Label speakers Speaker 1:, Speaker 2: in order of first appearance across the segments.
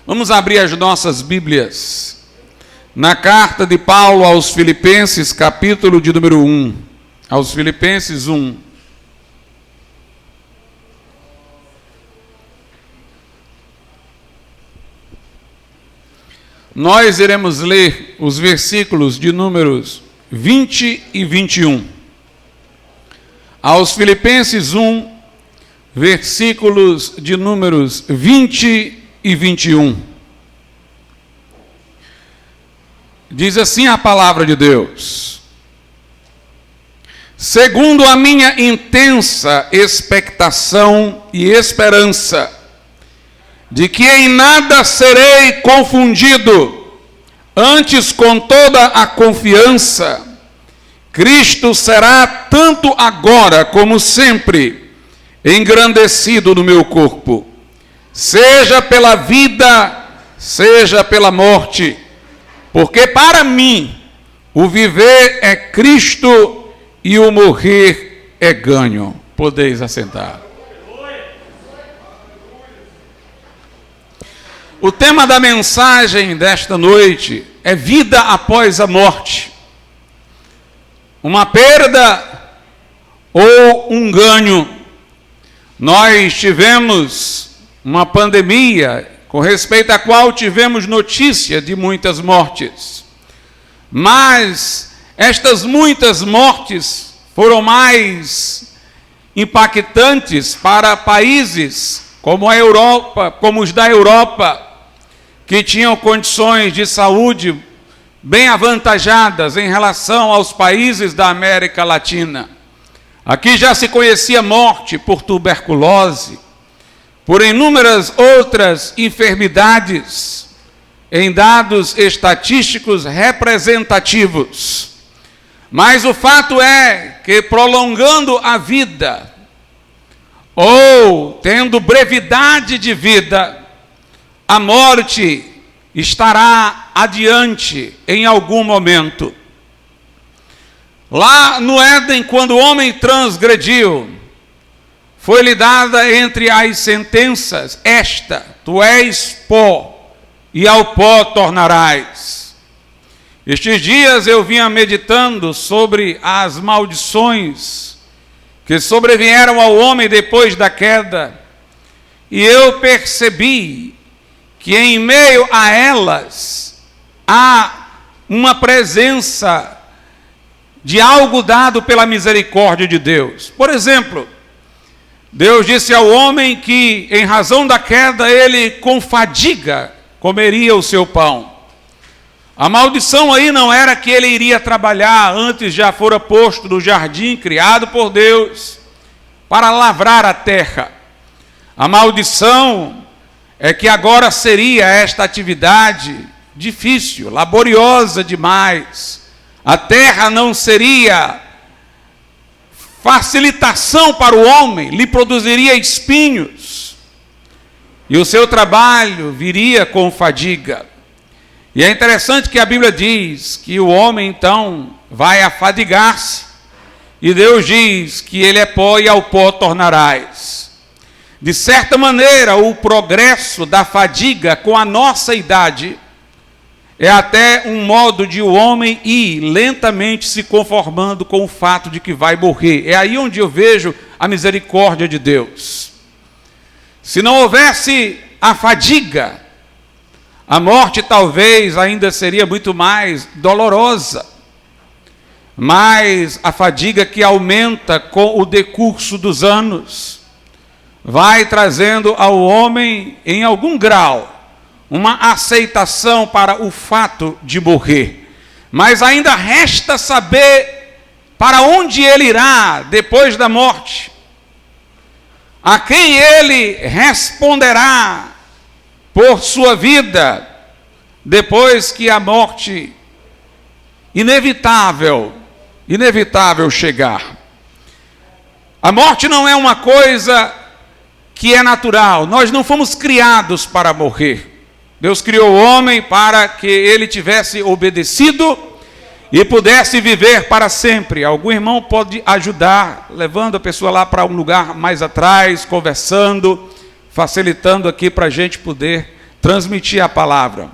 Speaker 1: Vamos abrir as nossas Bíblias na carta de Paulo aos Filipenses, capítulo de número 1. Aos Filipenses 1. Nós iremos ler os versículos de números 20 e 21. Aos Filipenses 1, versículos de números 20 e 21. Diz assim a palavra de Deus: segundo a minha intensa expectação e esperança, de que em nada serei confundido, antes com toda a confiança, Cristo será tanto agora como sempre engrandecido no meu corpo, seja pela vida, seja pela morte, porque para mim o viver é Cristo e o morrer é ganho. Podeis assentar. O tema da mensagem desta noite é vida após a morte. Uma perda ou um ganho. Nós tivemos uma pandemia com respeito à qual tivemos notícia de muitas mortes. Mas estas muitas mortes foram mais impactantes para países como a Europa, como os da Europa, que tinham condições de saúde bem avantajadas em relação aos países da América Latina. Aqui já se conhecia morte por tuberculose, por inúmeras outras enfermidades, em dados estatísticos representativos. Mas o fato é que, prolongando a vida, ou tendo brevidade de vida, a morte estará adiante em algum momento. Lá no Éden, quando o homem transgrediu, foi-lhe dada entre as sentenças esta: tu és pó, e ao pó tornarás. Estes dias eu vinha meditando sobre as maldições que sobrevieram ao homem depois da queda, e eu percebi que em meio a elas há uma presença de algo dado pela misericórdia de Deus. Por exemplo, Deus disse ao homem que, em razão da queda, ele com fadiga comeria o seu pão. A maldição aí não era que ele iria trabalhar, antes já fora posto no jardim criado por Deus para lavrar a terra. A maldição é que agora seria esta atividade difícil, laboriosa demais. A terra não seria facilitação para o homem, lhe produziria espinhos, e o seu trabalho viria com fadiga. E é interessante que a Bíblia diz que o homem então vai afadigar-se, e Deus diz que ele é pó e ao pó tornarás. De certa maneira, o progresso da fadiga com a nossa idade é até um modo de o homem ir lentamente se conformando com o fato de que vai morrer. É aí onde eu vejo a misericórdia de Deus. Se não houvesse a fadiga, a morte talvez ainda seria muito mais dolorosa. Mas a fadiga que aumenta com o decurso dos anos vai trazendo ao homem, em algum grau, uma aceitação para o fato de morrer. Mas ainda resta saber para onde ele irá depois da morte. A quem ele responderá por sua vida depois que a morte inevitável chegar. A morte não é uma coisa que é natural. Nós não fomos criados para morrer. Deus criou o homem para que ele tivesse obedecido e pudesse viver para sempre. Algum irmão pode ajudar, levando a pessoa lá para um lugar mais atrás, conversando, facilitando aqui para a gente poder transmitir a palavra.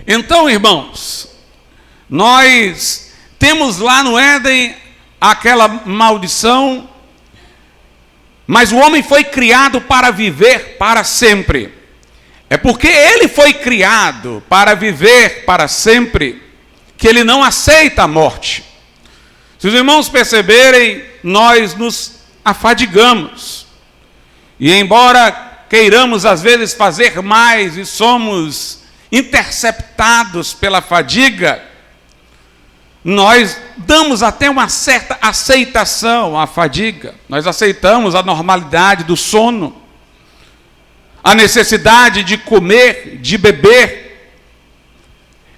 Speaker 1: Então, irmãos, nós temos lá no Éden aquela maldição, mas o homem foi criado para viver para sempre. É porque ele foi criado para viver para sempre que ele não aceita a morte. Se os irmãos perceberem, nós nos afadigamos. E embora queiramos às vezes fazer mais e somos interceptados pela fadiga, nós damos até uma certa aceitação à fadiga. Nós aceitamos a normalidade do sono, a necessidade de comer, de beber,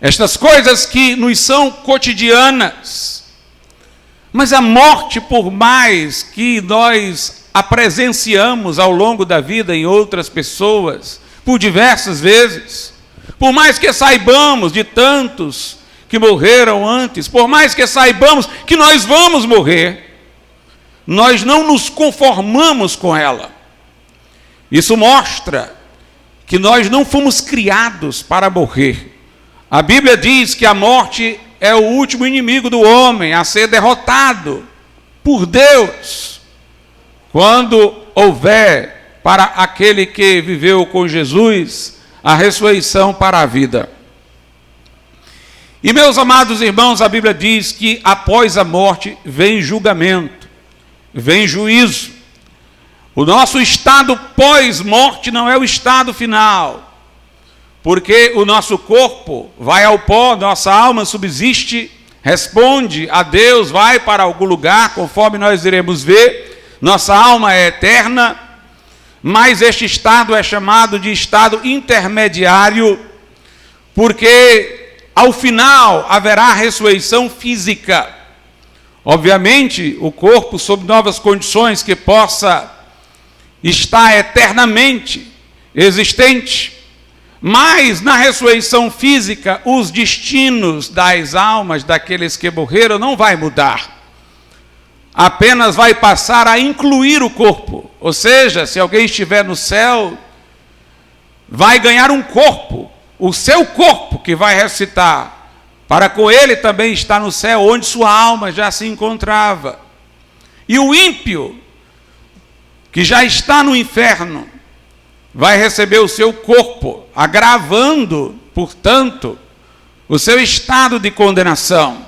Speaker 1: estas coisas que nos são cotidianas. Mas a morte, por mais que nós a presenciamos ao longo da vida em outras pessoas, por diversas vezes, por mais que saibamos de tantos que morreram antes, por mais que saibamos que nós vamos morrer, nós não nos conformamos com ela. Isso mostra que nós não fomos criados para morrer. A Bíblia diz que a morte é o último inimigo do homem a ser derrotado por Deus, quando houver para aquele que viveu com Jesus a ressurreição para a vida. E, meus amados irmãos, a Bíblia diz que após a morte vem julgamento, vem juízo. O nosso estado pós-morte não é o estado final, porque o nosso corpo vai ao pó, nossa alma subsiste, responde a Deus, vai para algum lugar, conforme nós iremos ver, nossa alma é eterna, mas este estado é chamado de estado intermediário, porque ao final haverá ressurreição física. Obviamente, o corpo sob novas condições que possa estar eternamente existente, mas na ressurreição física, os destinos das almas daqueles que morreram não vai mudar. Apenas vai passar a incluir o corpo. Ou seja, se alguém estiver no céu, vai ganhar um corpo, o seu corpo que vai ressuscitar, para com ele também estar no céu, onde sua alma já se encontrava. E o ímpio, que já está no inferno, vai receber o seu corpo, agravando, portanto, o seu estado de condenação.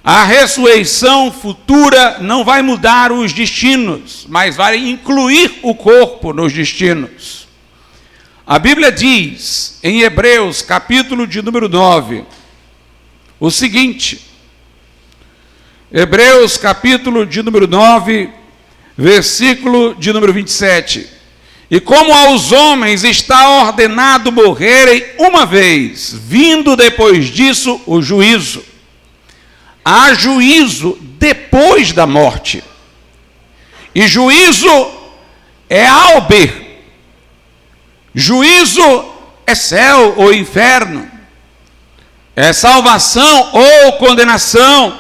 Speaker 1: A ressurreição futura não vai mudar os destinos, mas vai incluir o corpo nos destinos. A Bíblia diz, em Hebreus, capítulo de número 9, o seguinte, Hebreus, capítulo de número 9, versículo de número 27. E como aos homens está ordenado morrerem uma vez, vindo depois disso o juízo. Há juízo depois da morte. E juízo é alber. Juízo é céu ou inferno. É salvação ou condenação.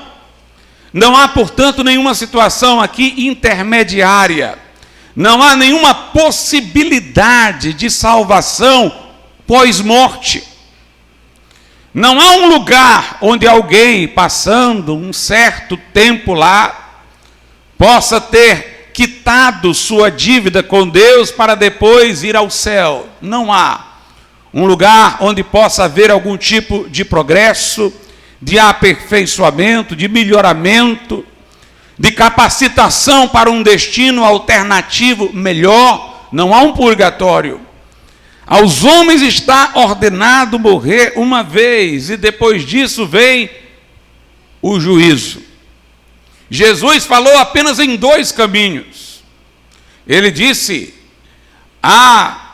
Speaker 1: Não há, portanto, nenhuma situação aqui intermediária. Não há nenhuma possibilidade de salvação pós-morte. Não há um lugar onde alguém, passando um certo tempo lá, possa ter quitado sua dívida com Deus para depois ir ao céu. Não há um lugar onde possa haver algum tipo de progresso, de aperfeiçoamento, de melhoramento, de capacitação para um destino alternativo melhor. Não há um purgatório. Aos homens está ordenado morrer uma vez, e depois disso vem o juízo. Jesus falou apenas em dois caminhos. Ele disse, há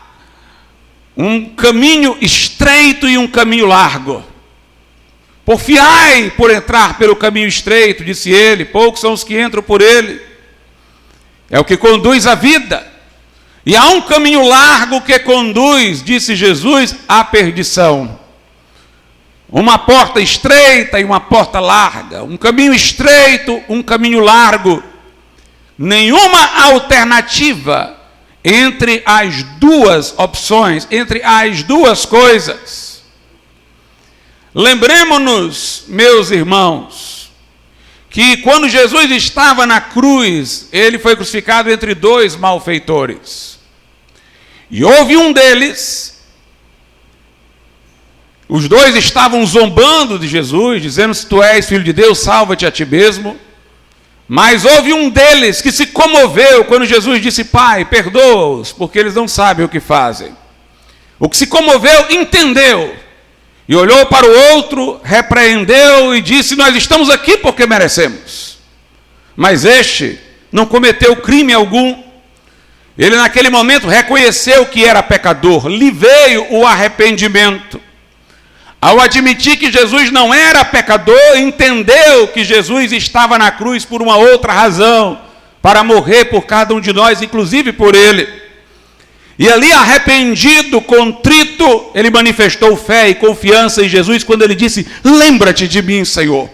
Speaker 1: um caminho estreito e um caminho largo. Porfiai por entrar pelo caminho estreito, disse ele, poucos são os que entram por ele. É o que conduz à vida. E há um caminho largo que conduz, disse Jesus, à perdição. Uma porta estreita e uma porta larga. Um caminho estreito, um caminho largo. Nenhuma alternativa entre as duas opções, entre as duas coisas. Lembremos-nos, meus irmãos, que quando Jesus estava na cruz, ele foi crucificado entre dois malfeitores. E houve um deles, os dois estavam zombando de Jesus, dizendo: se tu és filho de Deus, salva-te a ti mesmo. Mas houve um deles que se comoveu quando Jesus disse: Pai, perdoa-os, porque eles não sabem o que fazem. O que se comoveu, entendeu, e olhou para o outro, repreendeu e disse: nós estamos aqui porque merecemos. Mas este não cometeu crime algum. Ele naquele momento reconheceu que era pecador, lhe veio o arrependimento. Ao admitir que Jesus não era pecador, entendeu que Jesus estava na cruz por uma outra razão, para morrer por cada um de nós, inclusive por ele. E ali, arrependido, contrito, ele manifestou fé e confiança em Jesus quando ele disse: lembra-te de mim, Senhor,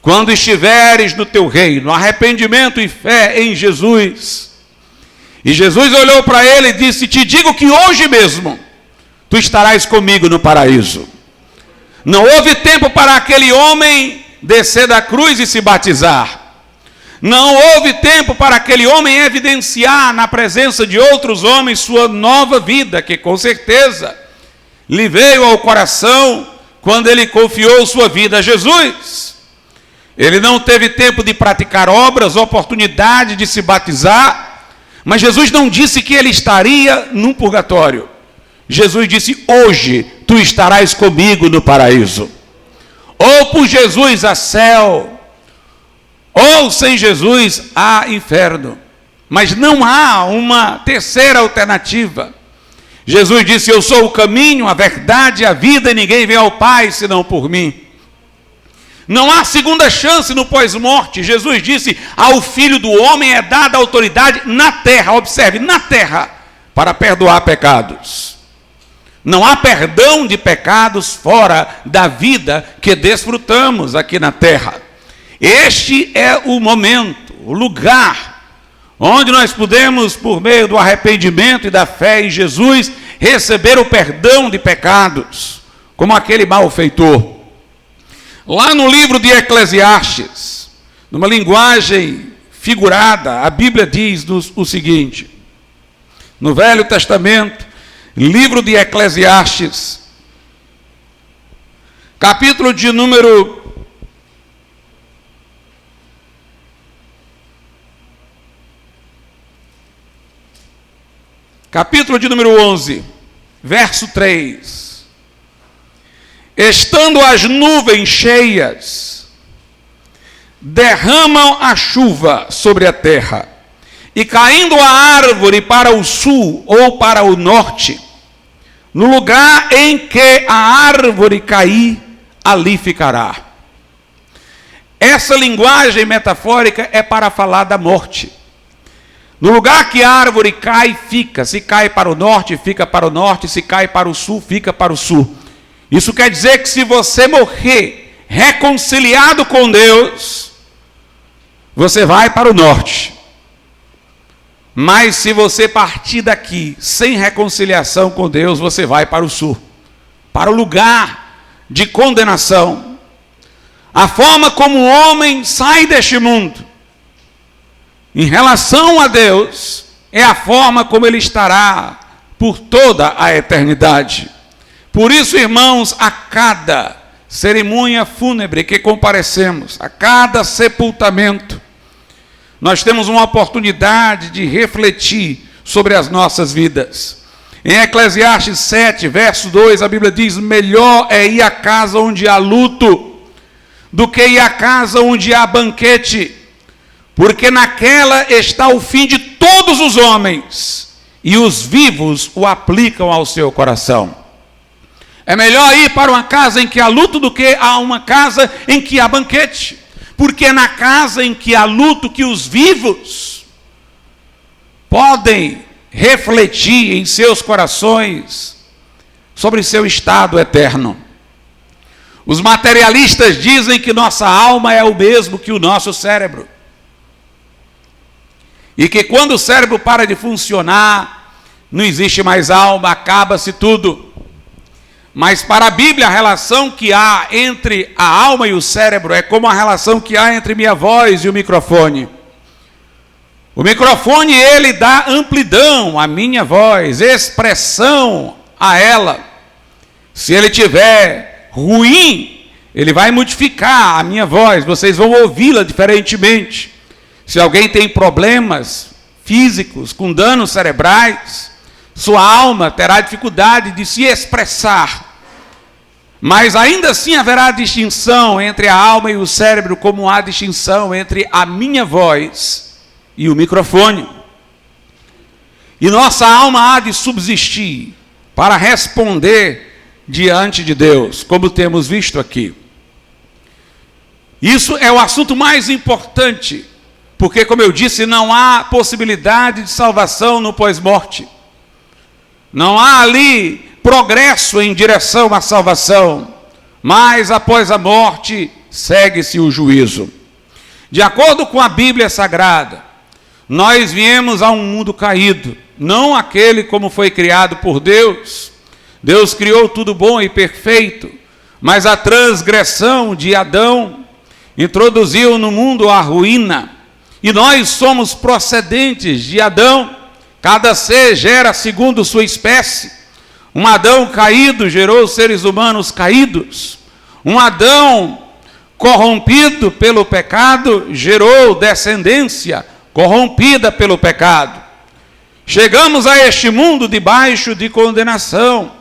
Speaker 1: quando estiveres no teu reino. Arrependimento e fé em Jesus. E Jesus olhou para ele e disse: te digo que hoje mesmo tu estarás comigo no paraíso. Não houve tempo para aquele homem descer da cruz e se batizar. Não houve tempo para aquele homem evidenciar na presença de outros homens sua nova vida, que com certeza lhe veio ao coração quando ele confiou sua vida a Jesus. Ele não teve tempo de praticar obras, oportunidade de se batizar, mas Jesus não disse que ele estaria num purgatório. Jesus disse: hoje tu estarás comigo no paraíso. Ou por Jesus há céu, ou sem Jesus há inferno. Mas não há uma terceira alternativa. Jesus disse: eu sou o caminho, a verdade e a vida, e ninguém vem ao Pai senão por mim. Não há segunda chance no pós-morte. Jesus disse: ao Filho do Homem é dada autoridade na terra, observe, na terra, para perdoar pecados. Não há perdão de pecados fora da vida que desfrutamos aqui na terra. Este é o momento, o lugar, onde nós podemos, por meio do arrependimento e da fé em Jesus, receber o perdão de pecados, como aquele malfeitor. Lá no livro de Eclesiastes, numa linguagem figurada, a Bíblia diz o seguinte, no Velho Testamento, livro de Eclesiastes, capítulo de número 11, verso 3. Estando as nuvens cheias, derramam a chuva sobre a terra, e caindo a árvore para o sul ou para o norte, no lugar em que a árvore cair, ali ficará. Essa linguagem metafórica é para falar da morte. No lugar que a árvore cai, fica. Se cai para o norte, fica para o norte. Se cai para o sul, fica para o sul. Isso quer dizer que se você morrer reconciliado com Deus, você vai para o norte. Mas se você partir daqui sem reconciliação com Deus, você vai para o sul, para o lugar de condenação. A forma como o homem sai deste mundo, em relação a Deus, é a forma como ele estará por toda a eternidade. Por isso, irmãos, a cada cerimônia fúnebre que comparecemos, a cada sepultamento, nós temos uma oportunidade de refletir sobre as nossas vidas. Em Eclesiastes 7, verso 2, a Bíblia diz: melhor é ir à casa onde há luto, do que ir à casa onde há banquete, porque naquela está o fim de todos os homens, e os vivos o aplicam ao seu coração. É melhor ir para uma casa em que há luto do que a uma casa em que há banquete. Porque é na casa em que há luto que os vivos podem refletir em seus corações sobre seu estado eterno. Os materialistas dizem que nossa alma é o mesmo que o nosso cérebro. e que quando o cérebro para de funcionar, não existe mais alma, acaba-se tudo. Mas para a Bíblia, a relação que há entre a alma e o cérebro é como a relação que há entre minha voz e o microfone. O microfone, ele dá amplidão à minha voz, expressão a ela. Se ele tiver ruim, ele vai modificar a minha voz, vocês vão ouvi-la diferentemente. Se alguém tem problemas físicos, com danos cerebrais, sua alma terá dificuldade de se expressar. Mas ainda assim haverá distinção entre a alma e o cérebro, como há distinção entre a minha voz e o microfone. E nossa alma há de subsistir para responder diante de Deus, como temos visto aqui. Isso é o assunto mais importante, porque, como eu disse, não há possibilidade de salvação no pós-morte. Não há ali progresso em direção à salvação, mas após a morte segue-se o juízo. De acordo com a Bíblia Sagrada, nós viemos a um mundo caído, não aquele como foi criado por Deus. Deus criou tudo bom e perfeito, mas a transgressão de Adão introduziu no mundo a ruína, e nós somos procedentes de Adão. Cada ser gera segundo sua espécie. Um Adão caído gerou seres humanos caídos. Um Adão corrompido pelo pecado gerou descendência corrompida pelo pecado. Chegamos a este mundo debaixo de condenação.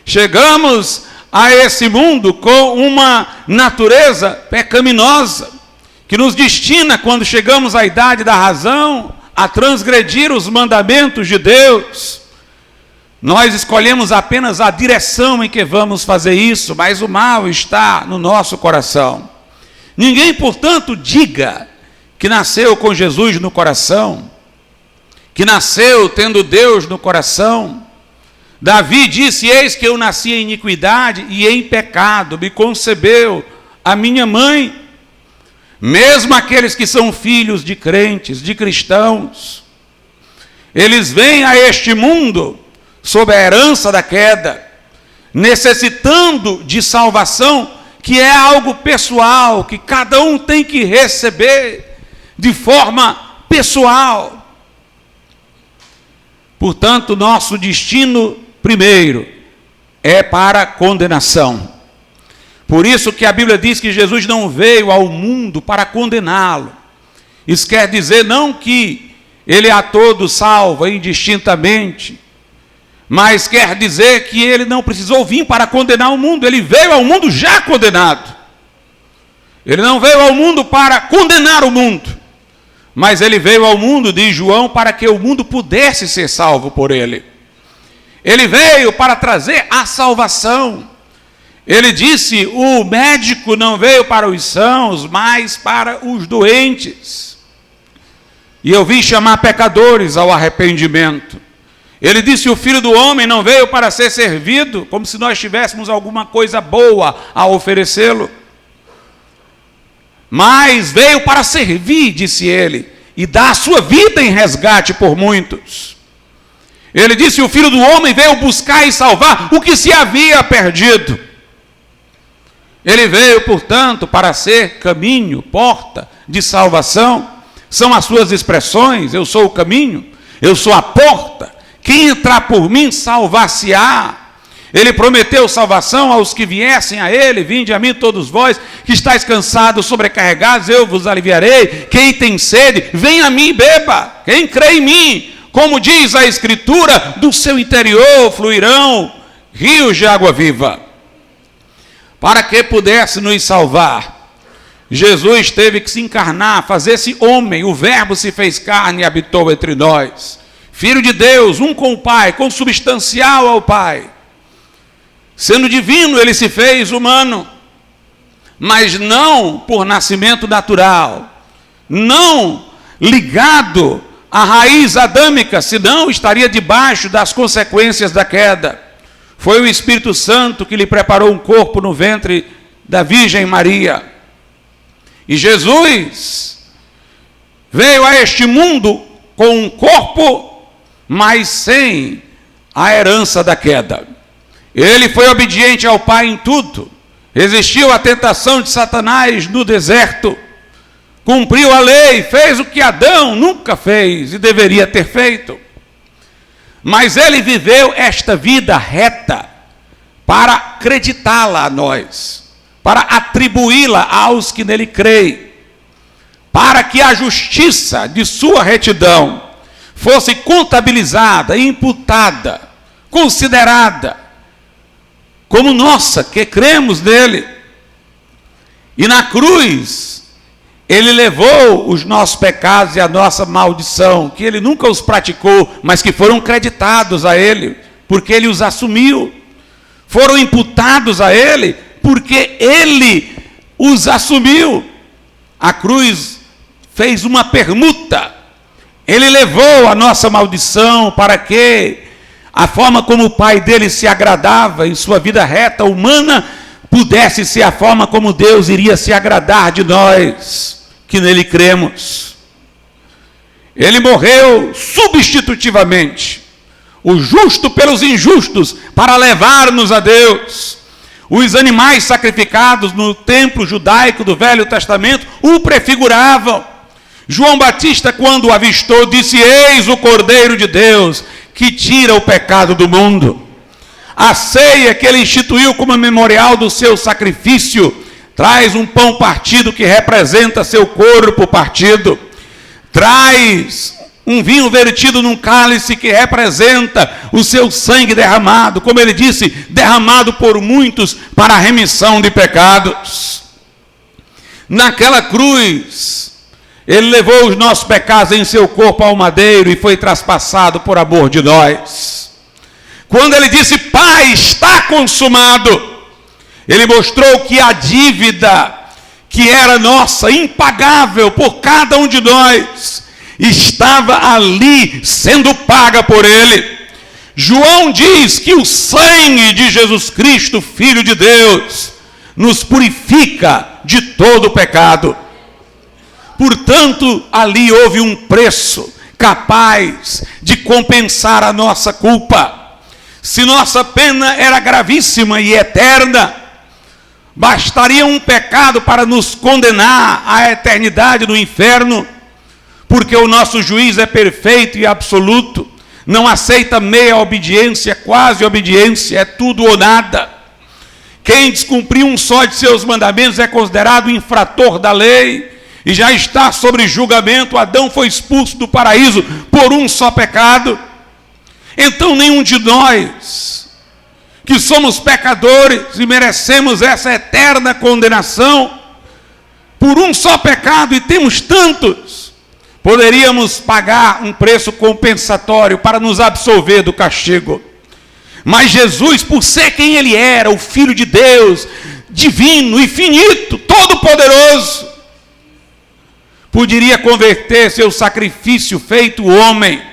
Speaker 1: Chegamos a esse mundo com uma natureza pecaminosa, que nos destina, quando chegamos à idade da razão, a transgredir os mandamentos de Deus. Nós escolhemos apenas a direção em que vamos fazer isso, mas o mal está no nosso coração. Ninguém, portanto, diga que nasceu com Jesus no coração, que nasceu tendo Deus no coração. Davi disse: eis que eu nasci em iniquidade e em pecado me concebeu a minha mãe. Mesmo aqueles que são filhos de crentes, de cristãos, eles vêm a este mundo sob a herança da queda, necessitando de salvação, que é algo pessoal, que cada um tem que receber de forma pessoal. Portanto, nosso destino primeiro é para a condenação. Por isso que a Bíblia diz que Jesus não veio ao mundo para condená-lo. Isso quer dizer não que ele a todos salva indistintamente, mas quer dizer que ele não precisou vir para condenar o mundo. Ele veio ao mundo já condenado. Ele não veio ao mundo para condenar o mundo, mas ele veio ao mundo, diz João, para que o mundo pudesse ser salvo por ele. Ele veio para trazer a salvação. Ele disse: o médico não veio para os sãos, mas para os doentes. E eu vim chamar pecadores ao arrependimento. Ele disse: o Filho do Homem não veio para ser servido, como se nós tivéssemos alguma coisa boa a oferecê-lo, mas veio para servir, disse ele, e dar a sua vida em resgate por muitos. Ele disse: o Filho do Homem veio buscar e salvar o que se havia perdido. Ele veio, portanto, para ser caminho, porta de salvação. São as suas expressões: eu sou o caminho, eu sou a porta, quem entrar por mim salvar-se-á. Ele prometeu salvação aos que viessem a ele: vinde a mim todos vós que estáis cansados, sobrecarregados, eu vos aliviarei. Quem tem sede, venha a mim e beba. Quem crê em mim, como diz a Escritura, do seu interior fluirão rios de água viva. Para que pudesse nos salvar, Jesus teve que se encarnar, fazer-se homem. O Verbo se fez carne e habitou entre nós. Filho de Deus, um com o Pai, consubstancial ao Pai. Sendo divino, ele se fez humano, mas não por nascimento natural, não ligado à raiz adâmica, senão estaria debaixo das consequências da queda. Foi o Espírito Santo que lhe preparou um corpo no ventre da Virgem Maria. E Jesus veio a este mundo com um corpo, mas sem a herança da queda. Ele foi obediente ao Pai em tudo, resistiu à tentação de Satanás no deserto, cumpriu a lei, fez o que Adão nunca fez e deveria ter feito. Mas ele viveu esta vida reta para acreditá-la a nós, para atribuí-la aos que nele creem, para que a justiça de sua retidão fosse contabilizada, imputada, considerada como nossa, que cremos nele. E na cruz, ele levou os nossos pecados e a nossa maldição, que ele nunca os praticou, mas que foram creditados a ele, porque ele os assumiu. Foram imputados a ele, porque ele os assumiu. A cruz fez uma permuta. Ele levou a nossa maldição para que a forma como o Pai dele se agradava em sua vida reta humana pudesse ser a forma como Deus iria se agradar de nós, que nele cremos. Ele morreu substitutivamente, o justo pelos injustos, para levar-nos a Deus. Os animais sacrificados no templo judaico do Velho Testamento o prefiguravam. João Batista, quando o avistou, disse: eis o Cordeiro de Deus, que tira o pecado do mundo. A ceia que ele instituiu como memorial do seu sacrifício traz um pão partido que representa seu corpo partido, traz um vinho vertido num cálice que representa o seu sangue derramado, como ele disse, derramado por muitos para a remissão de pecados. Naquela cruz, ele levou os nossos pecados em seu corpo ao madeiro e foi traspassado por amor de nós. Quando ele disse: Pai, está consumado, ele mostrou que a dívida que era nossa, impagável por cada um de nós, estava ali sendo paga por ele. João diz que o sangue de Jesus Cristo, Filho de Deus, nos purifica de todo o pecado. Portanto, ali houve um preço capaz de compensar a nossa culpa. Se nossa pena era gravíssima e eterna, bastaria um pecado para nos condenar à eternidade no inferno, porque o nosso juiz é perfeito e absoluto, não aceita meia obediência, quase obediência, é tudo ou nada. Quem descumprir um só de seus mandamentos é considerado infrator da lei e já está sobre julgamento. Adão foi expulso do paraíso por um só pecado. Então nenhum de nós, que somos pecadores e merecemos essa eterna condenação por um só pecado, e temos tantos, poderíamos pagar um preço compensatório para nos absolver do castigo. Mas Jesus, por ser quem ele era, o Filho de Deus, divino, infinito, todo-poderoso, poderia converter seu sacrifício feito homem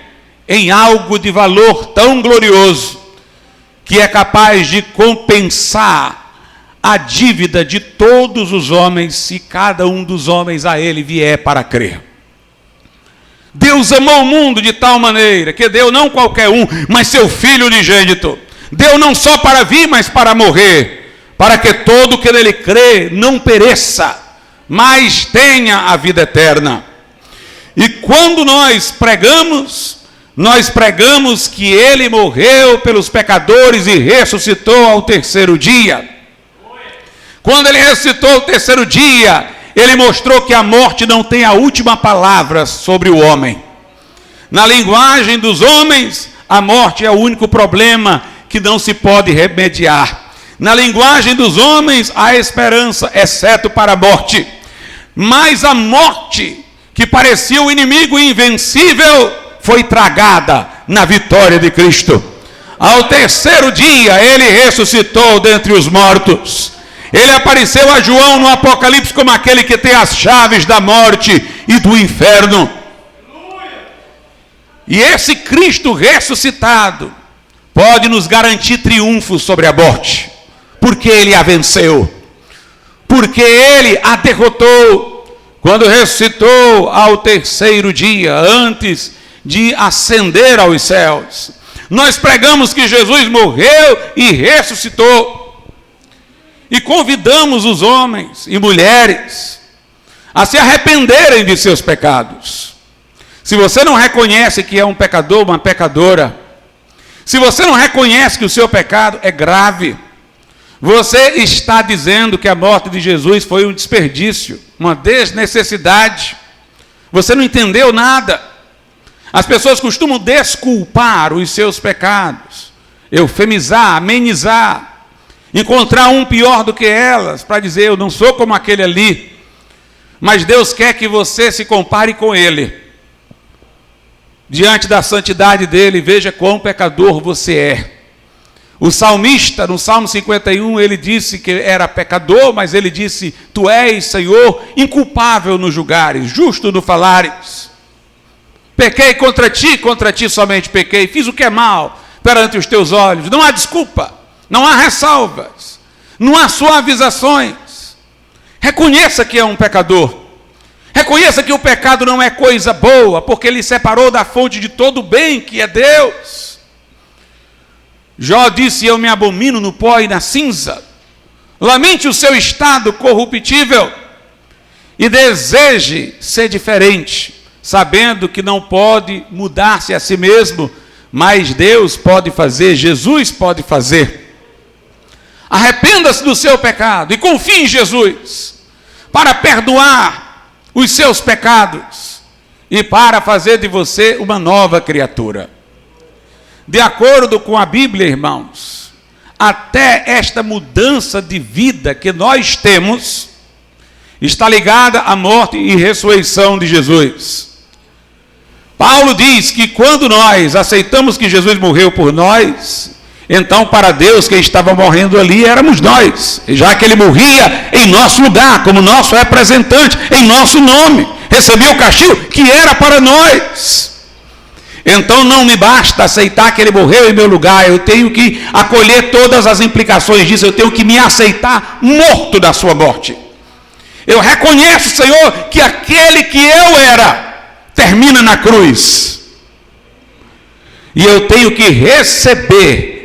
Speaker 1: em algo de valor tão glorioso, que é capaz de compensar a dívida de todos os homens, se cada um dos homens a ele vier para crer. Deus amou o mundo de tal maneira que deu não qualquer um, mas seu Filho unigênito. Deu não só para vir, mas para morrer, para que todo que nele crê não pereça, mas tenha a vida eterna. E quando nós pregamos que ele morreu pelos pecadores e ressuscitou ao terceiro dia. Quando ele ressuscitou ao terceiro dia, ele mostrou que a morte não tem a última palavra sobre o homem. Na linguagem dos homens, a morte é o único problema que não se pode remediar. Na linguagem dos homens, há esperança, exceto para a morte. Mas a morte, que parecia o inimigo invencível, foi tragada na vitória de Cristo. Ao terceiro dia, ele ressuscitou dentre os mortos. Ele apareceu a João no Apocalipse como aquele que tem as chaves da morte e do inferno. E esse Cristo ressuscitado pode nos garantir triunfo sobre a morte, porque ele a venceu, porque ele a derrotou quando ressuscitou ao terceiro dia, antes de ascender aos céus. Nós pregamos que Jesus morreu e ressuscitou. E convidamos os homens e mulheres a se arrependerem de seus pecados. Se você não reconhece que é um pecador, uma pecadora, se você não reconhece que o seu pecado é grave, você está dizendo que a morte de Jesus foi um desperdício, uma desnecessidade. Você não entendeu nada. As pessoas costumam desculpar os seus pecados, eufemizar, amenizar, encontrar um pior do que elas, para dizer, eu não sou como aquele ali. Mas Deus quer que você se compare com ele. Diante da santidade dele, veja quão pecador você é. O salmista, no Salmo 51, ele disse que era pecador, mas ele disse, tu és, Senhor, inculpável no julgares, justo no falares. Pequei contra ti somente pequei, fiz o que é mal perante os teus olhos. Não há desculpa, não há ressalvas, não há suavizações. Reconheça que é um pecador. Reconheça que o pecado não é coisa boa, porque ele separou da fonte de todo o bem, que é Deus. Jó disse, eu me abomino no pó e na cinza. Lamente o seu estado corruptível e deseje ser diferente, sabendo que não pode mudar-se a si mesmo, mas Deus pode fazer, Jesus pode fazer. Arrependa-se do seu pecado e confie em Jesus para perdoar os seus pecados e para fazer de você uma nova criatura. De acordo com a Bíblia, irmãos, até esta mudança de vida que nós temos está ligada à morte e ressurreição de Jesus. Paulo diz que quando nós aceitamos que Jesus morreu por nós, então para Deus quem estava morrendo ali éramos nós, já que ele morria em nosso lugar, como nosso representante, em nosso nome, recebia o castigo que era para nós. Então não me basta aceitar que ele morreu em meu lugar, eu tenho que acolher todas as implicações disso, eu tenho que me aceitar morto da sua morte. Eu reconheço, Senhor, que aquele que eu era termina na cruz. E eu tenho que receber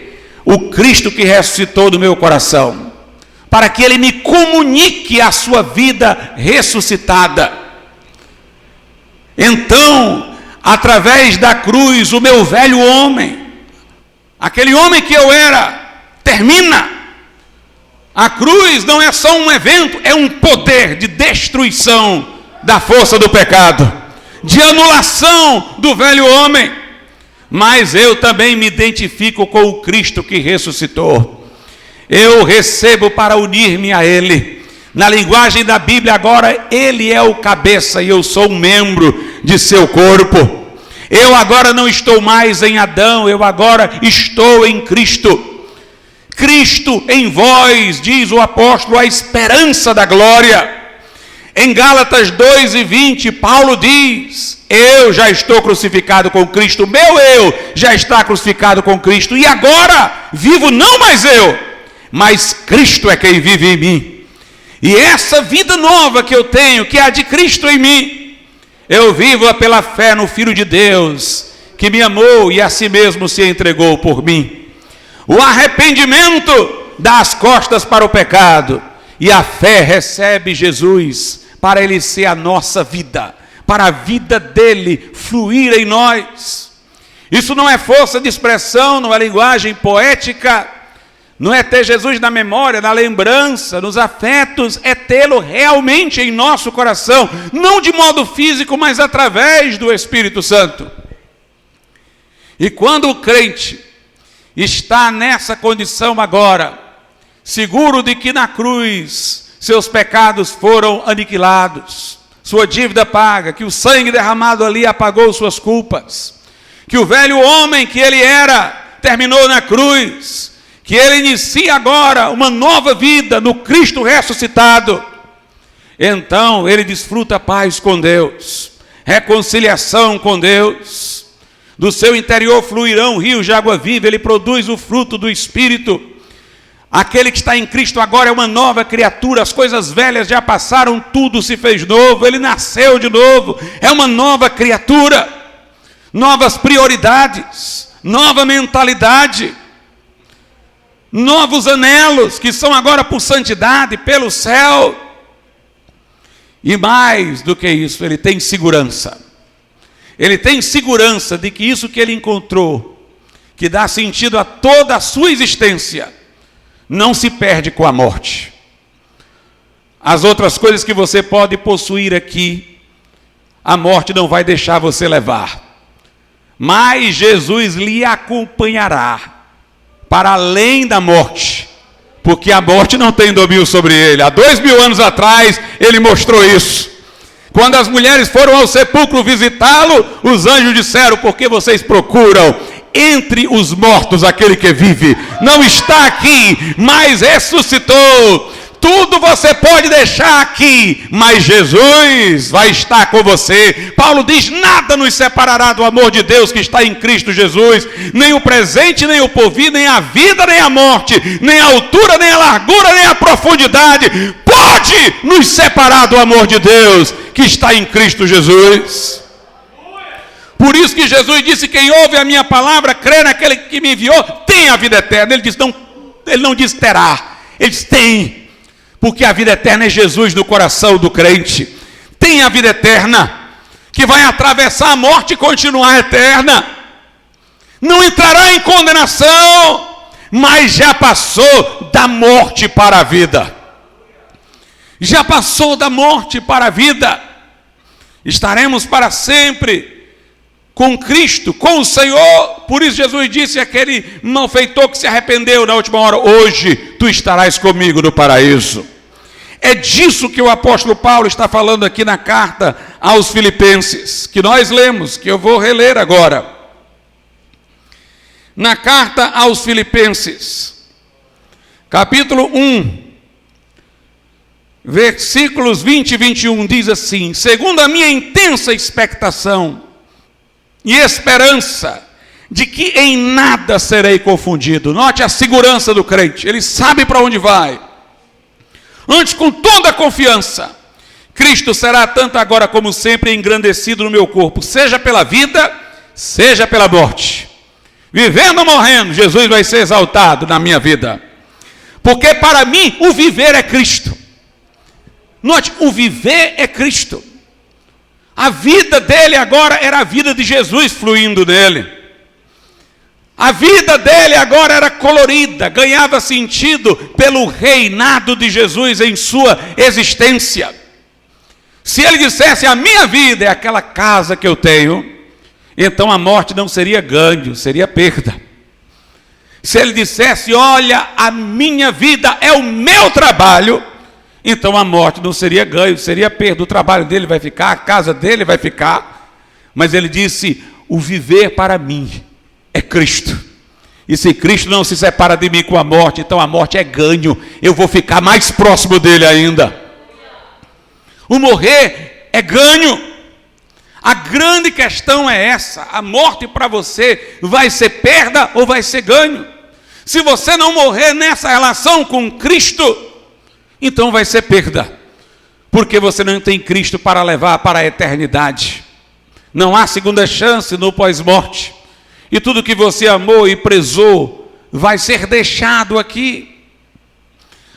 Speaker 1: o Cristo que ressuscitou do meu coração, para que ele me comunique a sua vida ressuscitada. Então, através da cruz, o meu velho homem, aquele homem que eu era, termina. A cruz não é só um evento, é um poder de destruição da força do pecado, de anulação do velho homem. Mas eu também me identifico com o Cristo que ressuscitou. Eu recebo para unir-me a ele. Na linguagem da Bíblia agora, ele é o cabeça e eu sou um membro de seu corpo. Eu agora não estou mais em Adão, eu agora estou em Cristo. Cristo em vós, diz o apóstolo, a esperança da glória. Em Gálatas 2:20, Paulo diz, eu já estou crucificado com Cristo, meu eu já está crucificado com Cristo, e agora vivo não mais eu, mas Cristo é quem vive em mim. E essa vida nova que eu tenho, que é a de Cristo em mim, eu vivo pela fé no Filho de Deus, que me amou e a si mesmo se entregou por mim. O arrependimento dá as costas para o pecado, e a fé recebe Jesus, para ele ser a nossa vida, para a vida dele fluir em nós. Isso não é força de expressão, não é linguagem poética, não é ter Jesus na memória, na lembrança, nos afetos, é tê-lo realmente em nosso coração, não de modo físico, mas através do Espírito Santo. E quando o crente está nessa condição agora, seguro de que na cruz seus pecados foram aniquilados, sua dívida paga, que o sangue derramado ali apagou suas culpas, que o velho homem que ele era terminou na cruz, que ele inicia agora uma nova vida no Cristo ressuscitado, então ele desfruta paz com Deus, reconciliação com Deus, do seu interior fluirão rios de água viva, ele produz o fruto do Espírito. Aquele que está em Cristo agora é uma nova criatura, as coisas velhas já passaram, tudo se fez novo, ele nasceu de novo, é uma nova criatura. novas prioridades, nova mentalidade, novos anelos que são agora por santidade, pelo céu. E mais do que isso, ele tem segurança. Ele tem segurança de que isso que ele encontrou, que dá sentido a toda a sua existência, não se perde com a morte. As outras coisas que você pode possuir aqui, a morte não vai deixar você levar. Mas Jesus lhe acompanhará para além da morte, porque a morte não tem domínio sobre ele. Há 2000 anos atrás, ele mostrou isso. Quando as mulheres foram ao sepulcro visitá-lo, os anjos disseram: por que vocês procuram entre os mortos aquele que vive? Não está aqui, mas ressuscitou. Tudo você pode deixar aqui, mas Jesus vai estar com você. Paulo diz: nada nos separará do amor de Deus que está em Cristo Jesus. Nem o presente, nem o porvir, nem a vida, nem a morte, nem a altura, nem a largura, nem a profundidade pode nos separar do amor de Deus que está em Cristo Jesus. Por isso que Jesus disse: quem ouve a minha palavra, crê naquele que me enviou, tem a vida eterna. Ele não diz terá, ele diz tem. Porque a vida eterna é Jesus no coração do crente. Tem a vida eterna, que vai atravessar a morte e continuar eterna. Não entrará em condenação, mas já passou da morte para a vida. Já passou da morte para a vida. Estaremos para sempre com Cristo, com o Senhor. Por isso Jesus disse àquele malfeitor que se arrependeu na última hora: hoje tu estarás comigo no paraíso. É disso que o apóstolo Paulo está falando aqui na carta aos Filipenses, que nós lemos, que eu vou reler agora. Na carta aos Filipenses, capítulo 1, versículos 20 e 21, diz assim: segundo a minha intensa expectação e esperança de que em nada serei confundido. Note a segurança do crente, ele sabe para onde vai. Antes, com toda a confiança, Cristo será tanto agora como sempre engrandecido no meu corpo, seja pela vida, seja pela morte. Vivendo ou morrendo, Jesus vai ser exaltado na minha vida. Porque para mim, o viver é Cristo. Note, o viver é Cristo. A vida dele agora era a vida de Jesus fluindo nele. A vida dele agora era colorida, ganhava sentido pelo reinado de Jesus em sua existência. Se ele dissesse: a minha vida é aquela casa que eu tenho, então a morte não seria ganho, seria perda. Se ele dissesse: olha, a minha vida é o meu trabalho, então a morte não seria ganho, seria perda. O trabalho dele vai ficar, a casa dele vai ficar. Mas ele disse: o viver para mim é Cristo. E se Cristo não se separa de mim com a morte, então a morte é ganho. Eu vou ficar mais próximo dele ainda. O morrer é ganho. A grande questão é essa: a morte para você vai ser perda ou vai ser ganho? Se você não morrer nessa relação com Cristo, então vai ser perda, porque você não tem Cristo para levar para a eternidade. Não há segunda chance no pós-morte. E tudo que você amou e prezou vai ser deixado aqui.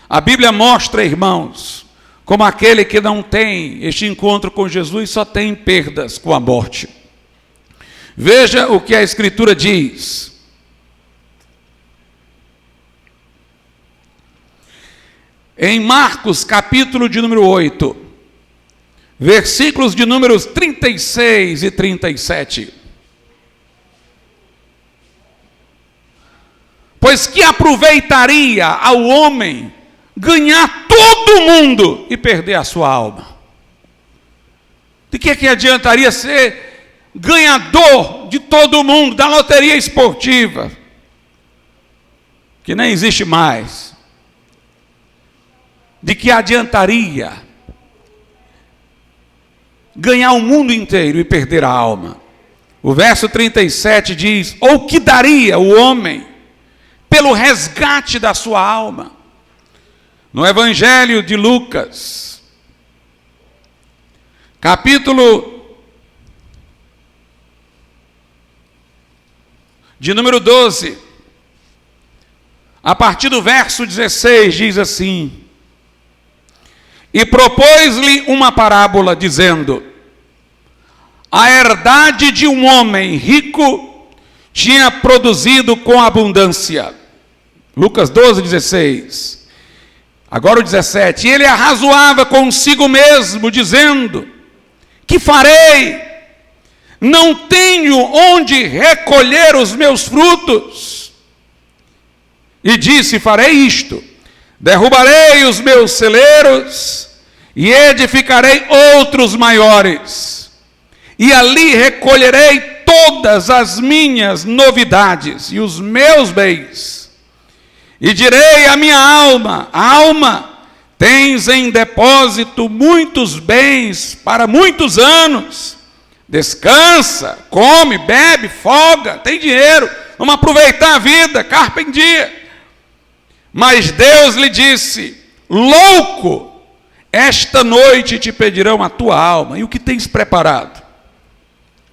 Speaker 1: A Bíblia mostra, irmãos, como aquele que não tem este encontro com Jesus só tem perdas com a morte. Veja o que a Escritura diz. Em Marcos, capítulo de número 8, versículos de números 36 e 37. Pois que aproveitaria ao homem ganhar todo o mundo e perder a sua alma? De que adiantaria ser ganhador de todo o mundo, da loteria esportiva, que nem existe mais? De que adiantaria ganhar o mundo inteiro e perder a alma? O verso 37 diz: ou que daria o homem pelo resgate da sua alma? No Evangelho de Lucas, capítulo de número 12, a partir do verso 16, diz assim: e propôs-lhe uma parábola, dizendo: a herdade de um homem rico tinha produzido com abundância. Lucas 12, 16. Agora o 17. E ele arrazoava consigo mesmo, dizendo: que farei? Não tenho onde recolher os meus frutos. E disse: farei isto: derrubarei os meus celeiros e edificarei outros maiores, e ali recolherei todas as minhas novidades e os meus bens. E direi à minha alma: alma, tens em depósito muitos bens para muitos anos. Descansa, come, bebe, folga, tem dinheiro, vamos aproveitar a vida, carpe em dia. Mas Deus lhe disse: louco, esta noite te pedirão a tua alma, e o que tens preparado?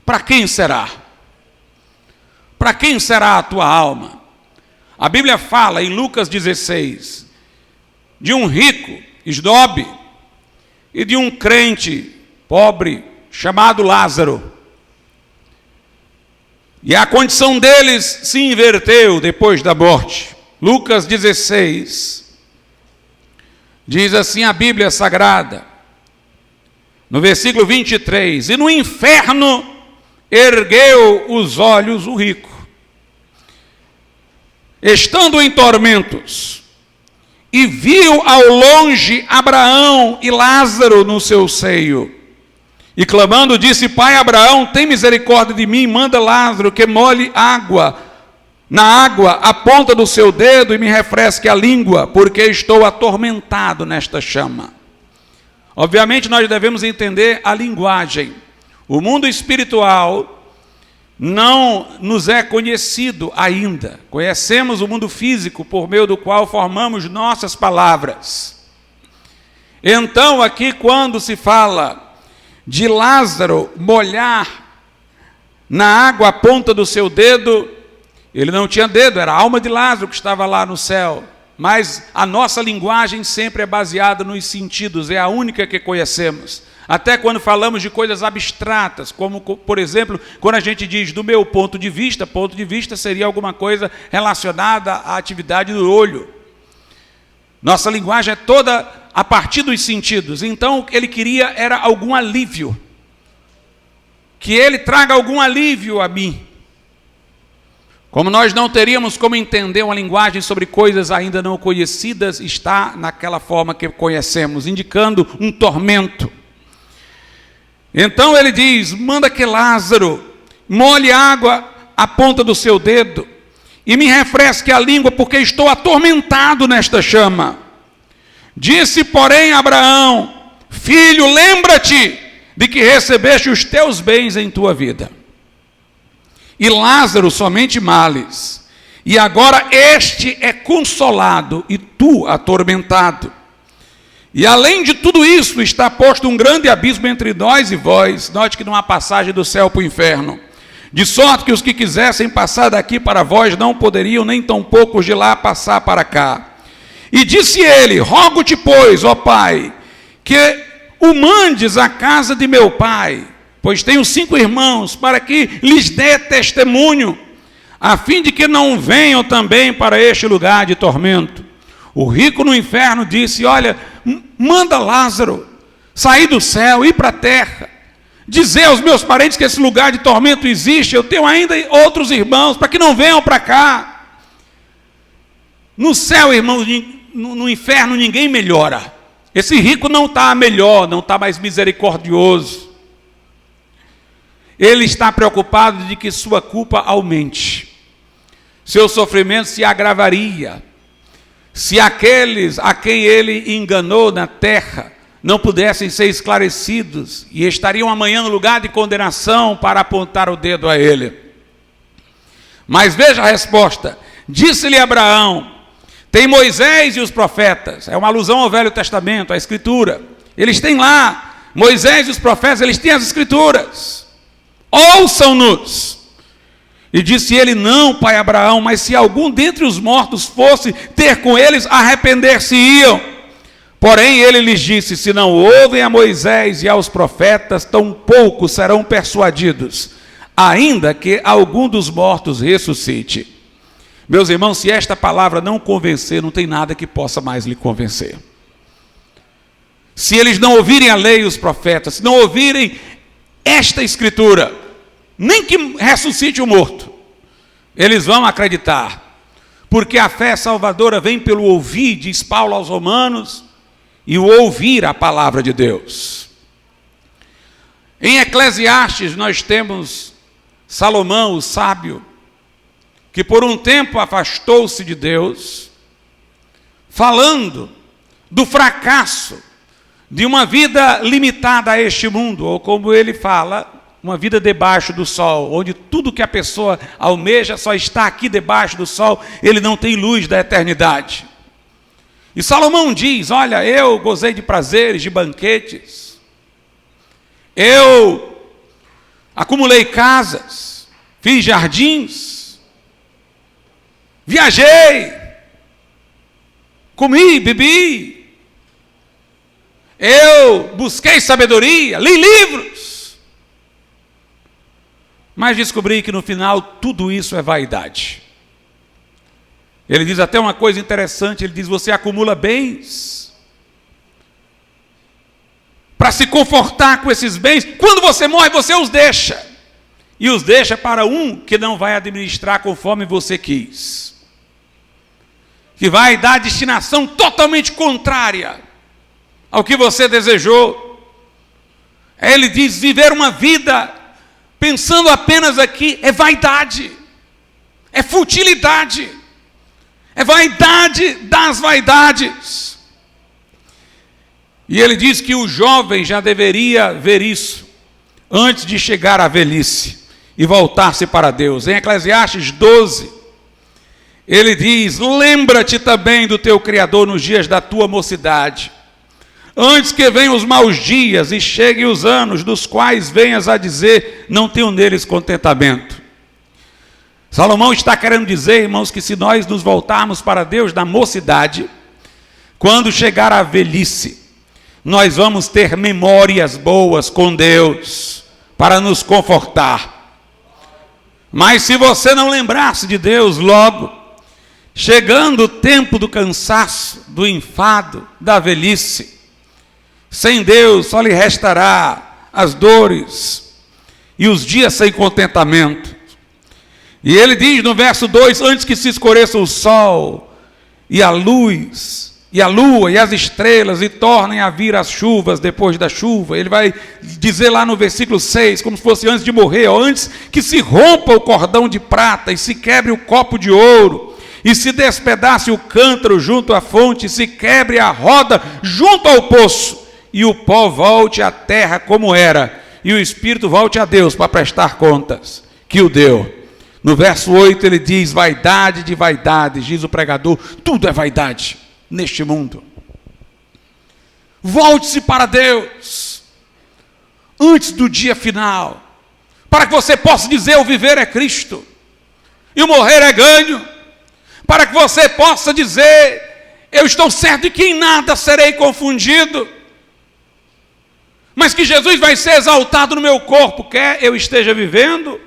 Speaker 1: Para quem será? Para quem será a tua alma? A Bíblia fala em Lucas 16, de um rico, esnobe, e de um crente pobre, chamado Lázaro. E a condição deles se inverteu depois da morte. Lucas 16, diz assim a Bíblia Sagrada, no versículo 23, e no inferno ergueu os olhos o rico, estando em tormentos, e viu ao longe Abraão e Lázaro no seu seio. E clamando disse: pai Abraão, tem misericórdia de mim, manda Lázaro que molhe na água a ponta do seu dedo e me refresque a língua, porque estou atormentado nesta chama. Obviamente nós devemos entender a linguagem. O mundo espiritual não nos é conhecido ainda. Conhecemos o mundo físico por meio do qual formamos nossas palavras. Então aqui quando se fala de Lázaro molhar na água a ponta do seu dedo, ele não tinha dedo, era a alma de Lázaro que estava lá no céu. Mas a nossa linguagem sempre é baseada nos sentidos, é a única que conhecemos. Até quando falamos de coisas abstratas, como, por exemplo, quando a gente diz do meu ponto de vista seria alguma coisa relacionada à atividade do olho. Nossa linguagem é toda a partir dos sentidos. Então, o que ele queria era algum alívio. Que ele traga algum alívio a mim. Como nós não teríamos como entender uma linguagem sobre coisas ainda não conhecidas, está naquela forma que conhecemos, indicando um tormento. Então ele diz: manda que Lázaro molhe água à ponta do seu dedo e me refresque a língua, porque estou atormentado nesta chama. Disse, porém, Abraão: filho, lembra-te de que recebeste os teus bens em tua vida, e Lázaro somente males, e agora este é consolado e tu atormentado. E além de tudo isso, está posto um grande abismo entre nós e vós. Note que não há passagem do céu para o inferno. De sorte que os que quisessem passar daqui para vós não poderiam, nem tampouco os de lá passar para cá. E disse ele: rogo-te, pois, ó pai, que o mandes à casa de meu pai, pois tenho 5 irmãos, para que lhes dê testemunho, a fim de que não venham também para este lugar de tormento. O rico no inferno disse: olha, manda Lázaro sair do céu, ir para a terra, dizer aos meus parentes que esse lugar de tormento existe, eu tenho ainda outros irmãos, para que não venham para cá. No céu, irmãos, no inferno ninguém melhora. Esse rico não está melhor, não está mais misericordioso. Ele está preocupado de que sua culpa aumente. Seu sofrimento se agravaria se aqueles a quem ele enganou na terra não pudessem ser esclarecidos e estariam amanhã no lugar de condenação para apontar o dedo a ele. Mas veja a resposta. Disse-lhe Abraão: tem Moisés e os profetas. É uma alusão ao Velho Testamento, à Escritura. Eles têm lá, Moisés e os profetas, eles têm as Escrituras. Ouçam-nos. E disse ele: não, pai Abraão, mas se algum dentre os mortos fosse ter com eles, arrepender-se-iam. Porém ele lhes disse: se não ouvem a Moisés e aos profetas, tampouco serão persuadidos, ainda que algum dos mortos ressuscite. Meus irmãos, se esta palavra não convencer, não tem nada que possa mais lhe convencer. Se eles não ouvirem a lei e os profetas, se não ouvirem esta escritura, nem que ressuscite o morto, eles vão acreditar, porque a fé salvadora vem pelo ouvir, diz Paulo aos Romanos, e o ouvir a palavra de Deus. Em Eclesiastes nós temos Salomão, o sábio, que por um tempo afastou-se de Deus, falando do fracasso de uma vida limitada a este mundo, ou como ele fala, uma vida debaixo do sol, onde tudo que a pessoa almeja só está aqui debaixo do sol, ele não tem luz da eternidade. E Salomão diz: olha, eu gozei de prazeres, de banquetes, eu acumulei casas, fiz jardins, viajei, comi, bebi, eu busquei sabedoria, li livros, mas descobri que no final tudo isso é vaidade. Ele diz até uma coisa interessante, ele diz: você acumula bens para se confortar com esses bens, quando você morre você os deixa, e os deixa para um que não vai administrar conforme você quis, que vai dar destinação totalmente contrária ao que você desejou. Ele diz: viver uma vida pensando apenas aqui é vaidade, é futilidade, é vaidade das vaidades. E ele diz que o jovem já deveria ver isso antes de chegar à velhice e voltar-se para Deus. Em Eclesiastes 12, ele diz: lembra-te também do teu Criador nos dias da tua mocidade, antes que venham os maus dias e cheguem os anos, dos quais venhas a dizer: não tenho neles contentamento. Salomão está querendo dizer, irmãos, que se nós nos voltarmos para Deus na mocidade, quando chegar a velhice, nós vamos ter memórias boas com Deus, para nos confortar. Mas se você não lembrar-se de Deus logo, chegando o tempo do cansaço, do enfado, da velhice, sem Deus só lhe restará as dores e os dias sem contentamento. E ele diz no verso 2: antes que se escureça o sol e a luz, e a lua e as estrelas, e tornem a vir as chuvas depois da chuva. Ele vai dizer lá no versículo 6, como se fosse antes de morrer, ó, antes que se rompa o cordão de prata, e se quebre o copo de ouro, e se despedace o cântaro junto à fonte, e se quebre a roda junto ao poço, e o pó volte à terra como era, e o espírito volte a Deus para prestar contas que o deu. No verso 8 ele diz: vaidade de vaidades, diz o pregador, tudo é vaidade neste mundo. Volte-se para Deus antes do dia final, para que você possa dizer: o viver é Cristo e o morrer é ganho, para que você possa dizer: eu estou certo de que em nada serei confundido, mas que Jesus vai ser exaltado no meu corpo, quer eu esteja vivendo,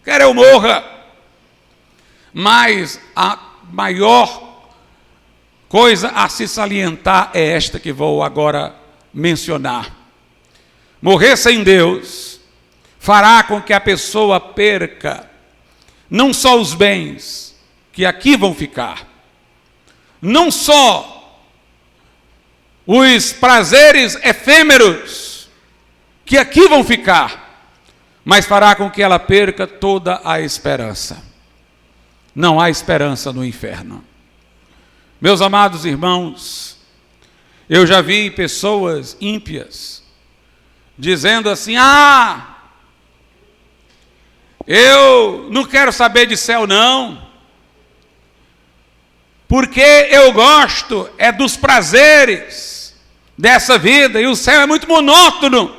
Speaker 1: quer eu morra. Mas a maior coisa a se salientar é esta que vou agora mencionar. Morrer sem Deus fará com que a pessoa perca não só os bens que aqui vão ficar, não só os prazeres efêmeros que aqui vão ficar, mas fará com que ela perca toda a esperança. Não há esperança no inferno. Meus amados irmãos, eu já vi pessoas ímpias dizendo assim: eu não quero saber de céu não, porque eu gosto é dos prazeres dessa vida, e o céu é muito monótono.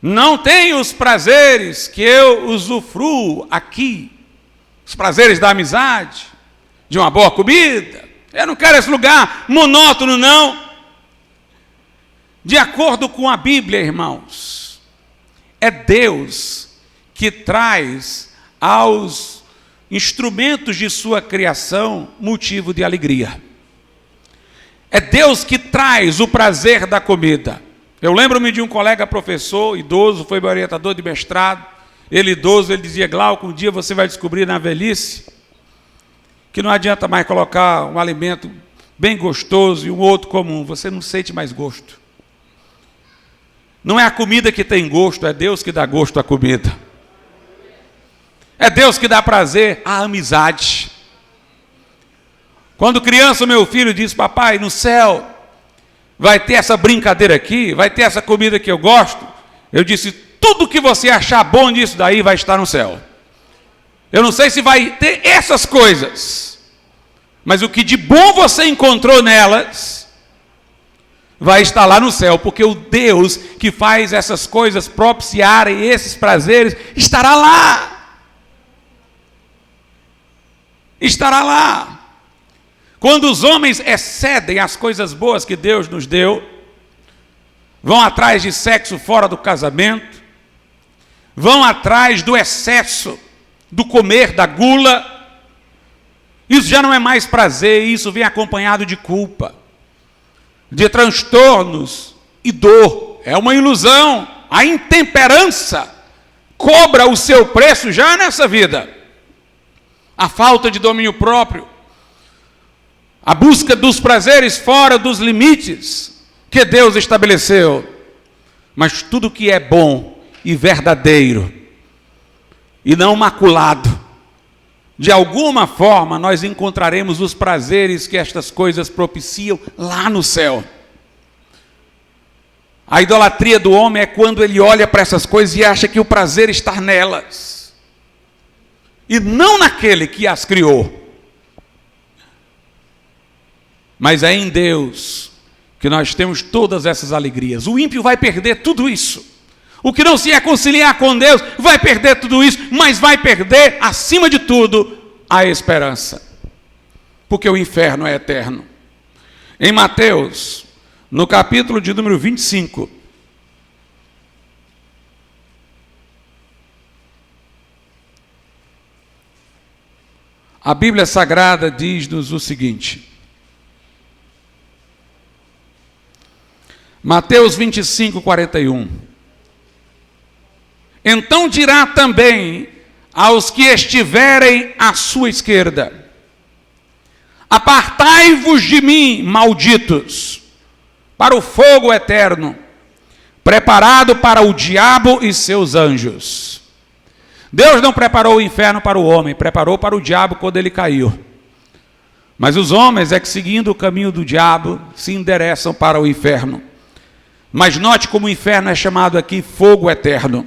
Speaker 1: Não tem os prazeres que eu usufruo aqui, os prazeres da amizade, de uma boa comida. Eu não quero esse lugar monótono, não. De acordo com a Bíblia, irmãos, é Deus que traz aos instrumentos de sua criação motivo de alegria. É Deus que traz o prazer da comida. Eu lembro-me de um colega professor, idoso, foi meu orientador de mestrado. Ele idoso, ele dizia: Glauco, um dia você vai descobrir na velhice que não adianta mais colocar um alimento bem gostoso e um outro comum. Você não sente mais gosto. Não é a comida que tem gosto, é Deus que dá gosto à comida. É Deus que dá prazer à amizade. Quando criança, meu filho disse: papai, no céu vai ter essa brincadeira aqui, vai ter essa comida que eu gosto. Eu disse: tudo que você achar bom disso daí vai estar no céu. Eu não sei se vai ter essas coisas, mas o que de bom você encontrou nelas vai estar lá no céu, porque o Deus que faz essas coisas propiciarem esses prazeres estará lá. Estará lá. Quando os homens excedem as coisas boas que Deus nos deu, vão atrás de sexo fora do casamento, vão atrás do excesso, do comer, da gula, isso já não é mais prazer, isso vem acompanhado de culpa, de transtornos e dor. É uma ilusão. A intemperança cobra o seu preço já nessa vida. A falta de domínio próprio, a busca dos prazeres fora dos limites que Deus estabeleceu. Mas tudo que é bom e verdadeiro e não maculado, de alguma forma nós encontraremos os prazeres que estas coisas propiciam lá no céu. A idolatria do homem é quando ele olha para essas coisas e acha que o prazer está nelas, e não naquele que as criou. Mas é em Deus que nós temos todas essas alegrias. O ímpio vai perder tudo isso. O que não se reconciliar com Deus vai perder tudo isso, mas vai perder, acima de tudo, a esperança. Porque o inferno é eterno. Em Mateus, no capítulo de número 25, a Bíblia Sagrada diz-nos o seguinte. Mateus 25, 41. Então dirá também aos que estiverem à sua esquerda: apartai-vos de mim, malditos, para o fogo eterno, preparado para o diabo e seus anjos. Deus não preparou o inferno para o homem, preparou para o diabo quando ele caiu. Mas os homens é que, seguindo o caminho do diabo, se endereçam para o inferno. Mas note como o inferno é chamado aqui fogo eterno.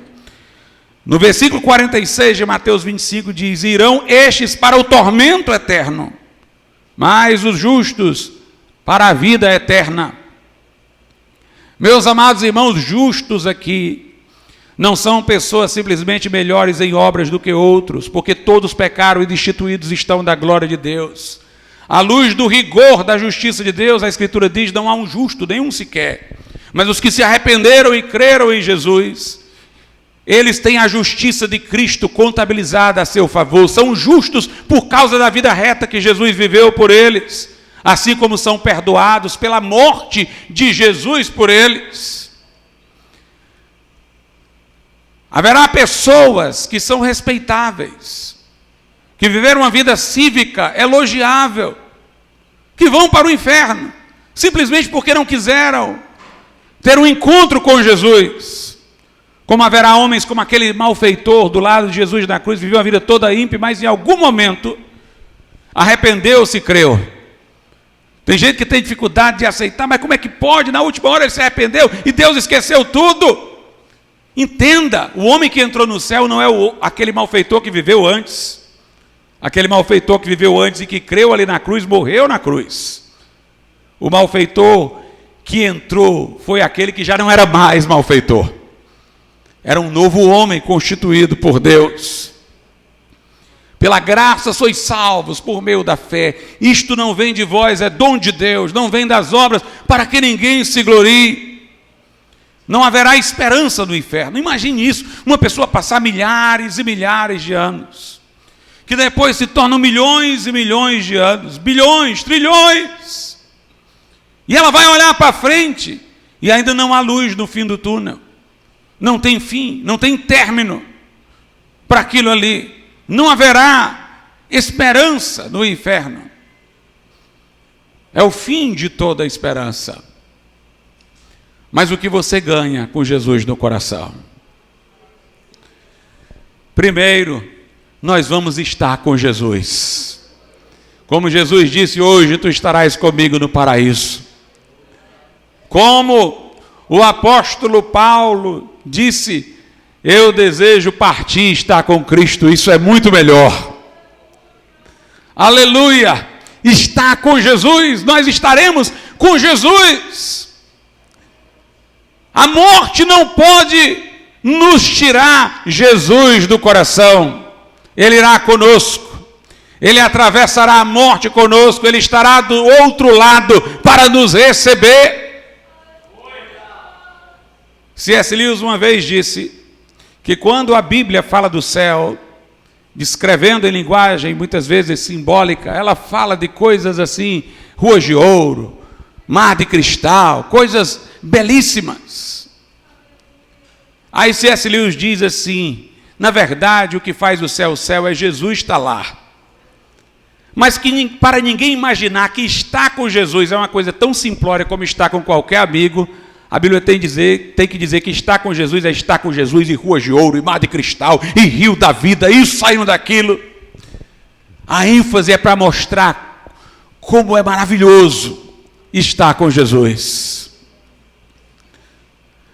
Speaker 1: No versículo 46 de Mateus 25 diz: irão estes para o tormento eterno, mas os justos para a vida eterna. Meus amados irmãos, justos aqui não são pessoas simplesmente melhores em obras do que outros, porque todos pecaram e destituídos estão da glória de Deus. À luz do rigor da justiça de Deus, a Escritura diz: não há um justo, nenhum sequer. Mas os que se arrependeram e creram em Jesus, eles têm a justiça de Cristo contabilizada a seu favor. São justos por causa da vida reta que Jesus viveu por eles, assim como são perdoados pela morte de Jesus por eles. Haverá pessoas que são respeitáveis, que viveram uma vida cívica elogiável, que vão para o inferno, simplesmente porque não quiseram ter um encontro com Jesus. Como haverá homens como aquele malfeitor do lado de Jesus na cruz, viveu a vida toda ímpia, mas em algum momento arrependeu-se e creu. Tem gente que tem dificuldade de aceitar, mas como é que pode? Na última hora ele se arrependeu e Deus esqueceu tudo. Entenda, o homem que entrou no céu não é aquele malfeitor que viveu antes. Aquele malfeitor que viveu antes e que creu ali na cruz, morreu na cruz. O malfeitor que entrou foi aquele que já não era mais malfeitor. Era um novo homem constituído por Deus. Pela graça sois salvos por meio da fé. Isto não vem de vós, é dom de Deus, não vem das obras, para que ninguém se glorie. Não haverá esperança no inferno. Imagine isso, uma pessoa passar milhares e milhares de anos, que depois se tornam milhões e milhões de anos, bilhões, trilhões, e ela vai olhar para frente, e ainda não há luz no fim do túnel. Não tem fim, não tem término para aquilo ali. Não haverá esperança no inferno. É o fim de toda a esperança. Mas o que você ganha com Jesus no coração? Primeiro, nós vamos estar com Jesus. Como Jesus disse, hoje tu estarás comigo no paraíso. Como o apóstolo Paulo disse, eu desejo partir e estar com Cristo, isso é muito melhor. Aleluia! Estar com Jesus, nós estaremos com Jesus. A morte não pode nos tirar Jesus do coração. Ele irá conosco, Ele atravessará a morte conosco, Ele estará do outro lado para nos receber. C.S. Lewis uma vez disse que quando a Bíblia fala do céu, descrevendo em linguagem muitas vezes simbólica, ela fala de coisas assim, ruas de ouro, mar de cristal, coisas belíssimas. Aí C.S. Lewis diz assim, na verdade o que faz o céu é Jesus estar lá. Mas que para ninguém imaginar que estar com Jesus é uma coisa tão simplória como estar com qualquer amigo, a Bíblia tem que dizer que estar com Jesus é estar com Jesus em ruas de ouro, e mar de cristal, e rio da vida, isso saindo daquilo. A ênfase é para mostrar como é maravilhoso estar com Jesus.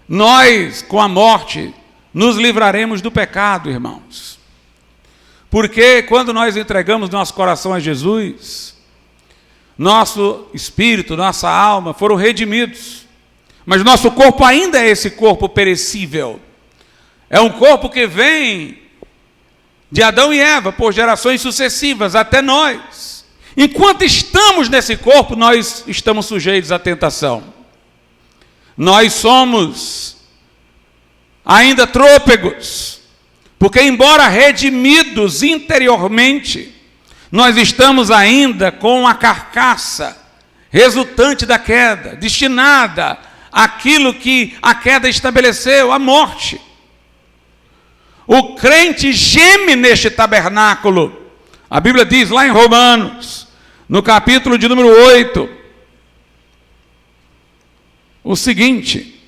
Speaker 1: Nós, com a morte, nos livraremos do pecado, irmãos. Porque quando nós entregamos nosso coração a Jesus, nosso espírito, nossa alma foram redimidos. Mas nosso corpo ainda é esse corpo perecível. É um corpo que vem de Adão e Eva, por gerações sucessivas, até nós. Enquanto estamos nesse corpo, nós estamos sujeitos à tentação. Nós somos ainda trôpegos, porque embora redimidos interiormente, nós estamos ainda com a carcaça resultante da queda, destinada àquilo que a queda estabeleceu, a morte. O crente geme neste tabernáculo. A Bíblia diz lá em Romanos, no capítulo de número 8, o seguinte.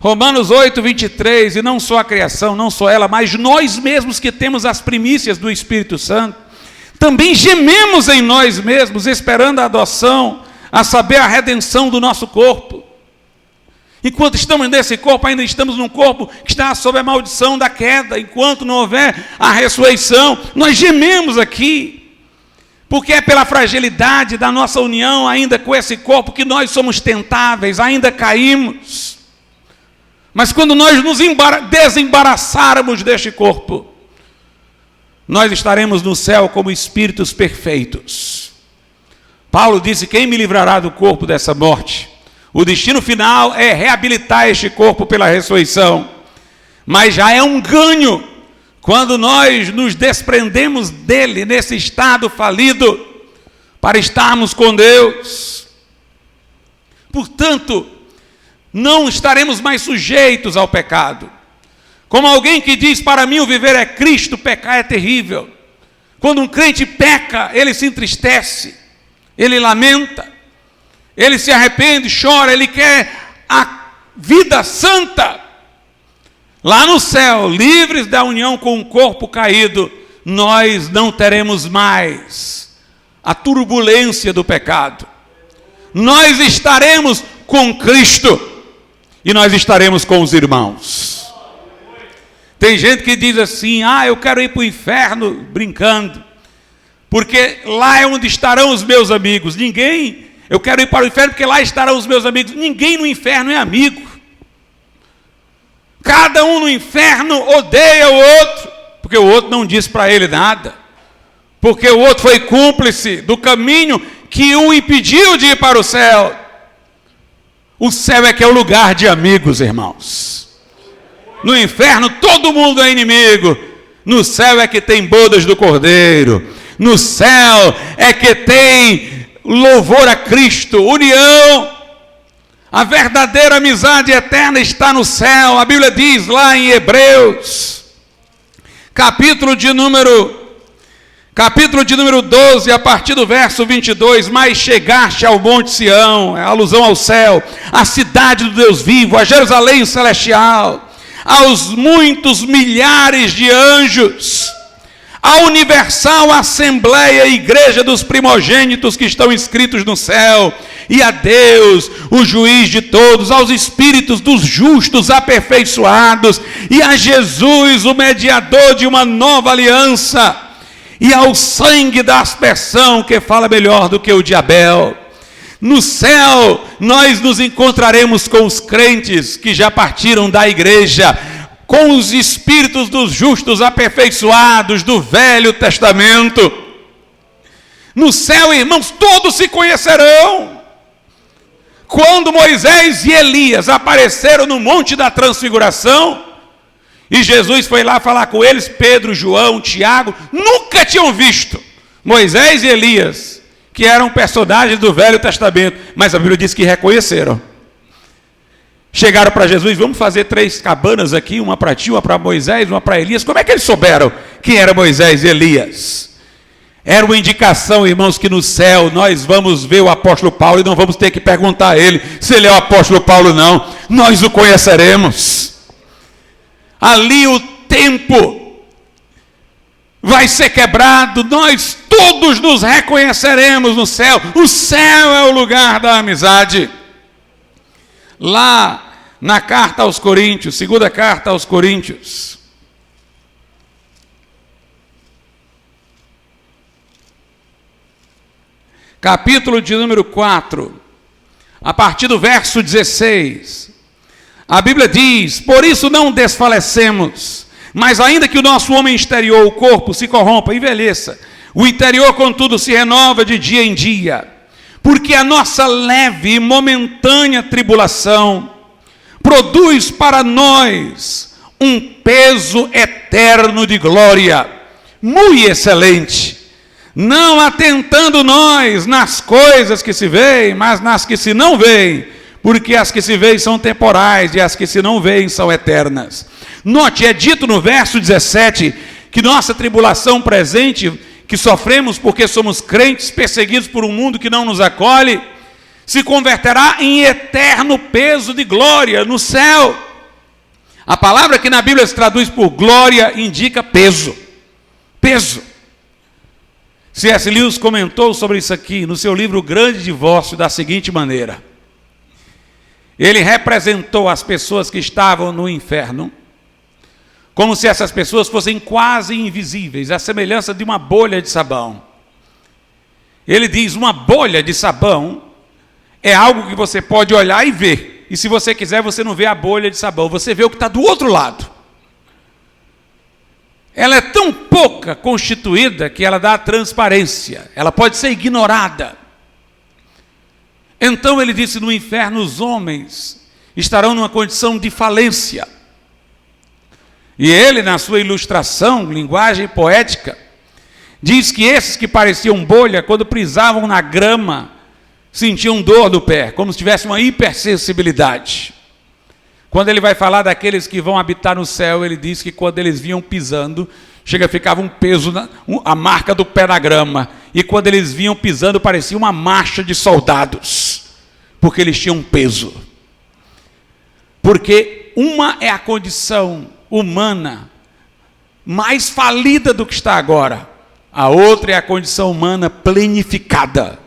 Speaker 1: Romanos 8, 23, e não só a criação, não só ela, mas nós mesmos que temos as primícias do Espírito Santo, também gememos em nós mesmos, esperando a adoção, a saber, a redenção do nosso corpo. Enquanto estamos nesse corpo, ainda estamos num corpo que está sob a maldição da queda. Enquanto não houver a ressurreição, nós gememos aqui, porque é pela fragilidade da nossa união ainda com esse corpo que nós somos tentáveis, ainda caímos. Mas quando nós nos desembaraçarmos deste corpo, nós estaremos no céu como espíritos perfeitos. Paulo disse, quem me livrará do corpo dessa morte? O destino final é reabilitar este corpo pela ressurreição. Mas já é um ganho quando nós nos desprendemos dele nesse estado falido para estarmos com Deus. Portanto, não estaremos mais sujeitos ao pecado. Como alguém que diz, para mim o viver é Cristo, pecar é terrível. Quando um crente peca, ele se entristece, ele lamenta, ele se arrepende, chora, ele quer a vida santa. Lá no céu, livres da união com o corpo caído, nós não teremos mais a turbulência do pecado. Nós estaremos com Cristo e nós estaremos com os irmãos. Tem gente que diz assim, eu quero ir para o inferno, brincando, porque lá é onde estarão os meus amigos. Eu quero ir para o inferno porque lá estarão os meus amigos. Ninguém no inferno é amigo. Cada um no inferno odeia o outro, porque o outro não diz para ele nada, porque o outro foi cúmplice do caminho que o impediu de ir para o céu. O céu é que é o lugar de amigos, irmãos. No inferno todo mundo é inimigo. No céu é que tem bodas do Cordeiro. No céu é que tem louvor a Cristo, união. A verdadeira amizade eterna está no céu. A Bíblia diz lá em Hebreus, capítulo de número 12, a partir do verso 22, mas chegaste ao monte Sião, é alusão ao céu, à cidade do Deus vivo, a Jerusalém celestial, aos muitos milhares de anjos, a universal assembleia e igreja dos primogênitos que estão inscritos no céu, e a Deus, o juiz de todos, aos espíritos dos justos aperfeiçoados, e a Jesus, o mediador de uma nova aliança, e ao sangue da aspersão, que fala melhor do que o de Abel. No céu, nós nos encontraremos com os crentes que já partiram da igreja, com os espíritos dos justos aperfeiçoados do Velho Testamento. No céu, irmãos, todos se conhecerão. Quando Moisés e Elias apareceram no Monte da Transfiguração, e Jesus foi lá falar com eles, Pedro, João, Tiago, nunca tinham visto Moisés e Elias, que eram personagens do Velho Testamento, mas a Bíblia diz que reconheceram. Chegaram para Jesus, vamos fazer 3 cabanas aqui, uma para ti, uma para Moisés, uma para Elias. Como é que eles souberam quem era Moisés e Elias? Era uma indicação, irmãos, que no céu nós vamos ver o apóstolo Paulo e não vamos ter que perguntar a ele se ele é o apóstolo Paulo, não. Nós o conheceremos. Ali o tempo vai ser quebrado, nós todos nos reconheceremos no céu. O céu é o lugar da amizade. Lá na carta aos Coríntios, segunda carta aos Coríntios, capítulo de número 4, a partir do verso 16, a Bíblia diz: por isso não desfalecemos, mas ainda que o nosso homem exterior, o corpo, se corrompa e envelheça, o interior, contudo, se renova de dia em dia, porque a nossa leve e momentânea tribulação produz para nós um peso eterno de glória, muito excelente, não atentando nós nas coisas que se veem, mas nas que se não veem, porque as que se veem são temporais e as que se não veem são eternas. Note, é dito no verso 17, que nossa tribulação presente, que sofremos porque somos crentes, perseguidos por um mundo que não nos acolhe, se converterá em eterno peso de glória no céu. A palavra que na Bíblia se traduz por glória indica peso. Peso. C.S. Lewis comentou sobre isso aqui no seu livro O Grande Divórcio da seguinte maneira: ele representou as pessoas que estavam no inferno como se essas pessoas fossem quase invisíveis, à semelhança de uma bolha de sabão. Ele diz: uma bolha de sabão é algo que você pode olhar e ver, e se você quiser você não vê a bolha de sabão, você vê o que está do outro lado. Ela é tão pouca constituída que ela dá transparência, ela pode ser ignorada. Então ele disse: no inferno os homens estarão numa condição de falência. E ele, na sua ilustração, linguagem poética, diz que esses que pareciam bolha, quando pisavam na grama, sentiam dor no pé, como se tivesse uma hipersensibilidade. Quando ele vai falar daqueles que vão habitar no céu, ele diz que quando eles vinham pisando, ficava um peso, a marca do pé na grama, e quando eles vinham pisando, parecia uma marcha de soldados, porque eles tinham peso. Porque uma é a condição humana mais falida do que está agora, a outra é a condição humana plenificada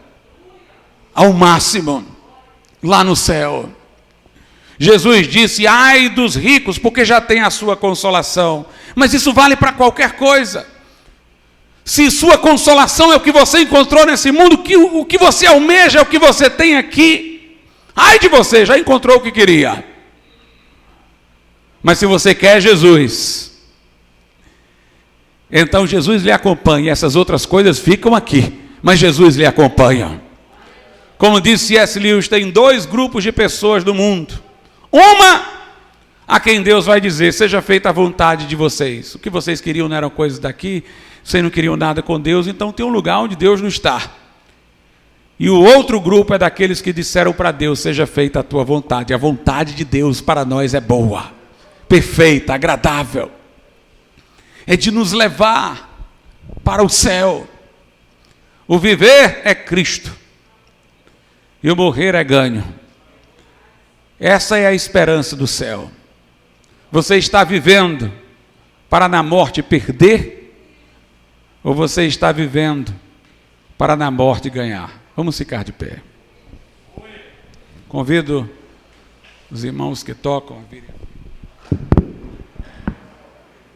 Speaker 1: ao máximo lá no céu. Jesus disse: ai dos ricos, porque já tem a sua consolação. Mas isso vale para qualquer coisa. Se sua consolação é o que você encontrou nesse mundo, o que você almeja é o que você tem aqui, ai de você, já encontrou o que queria. Mas se você quer Jesus, então Jesus lhe acompanha. Essas outras coisas ficam aqui, mas Jesus lhe acompanha. Como disse C.S. Lewis, tem 2 grupos de pessoas no mundo. Uma a quem Deus vai dizer: seja feita a vontade de vocês. O que vocês queriam não eram coisas daqui, vocês não queriam nada com Deus, então tem um lugar onde Deus não está. E o outro grupo é daqueles que disseram para Deus: seja feita a tua vontade. A vontade de Deus para nós é boa, perfeita, agradável. É de nos levar para o céu. O viver é Cristo e o morrer é ganho. Essa é a esperança do céu. Você está vivendo para na morte perder? Ou você está vivendo para na morte ganhar? Vamos ficar de pé. Convido os irmãos que tocam a virem.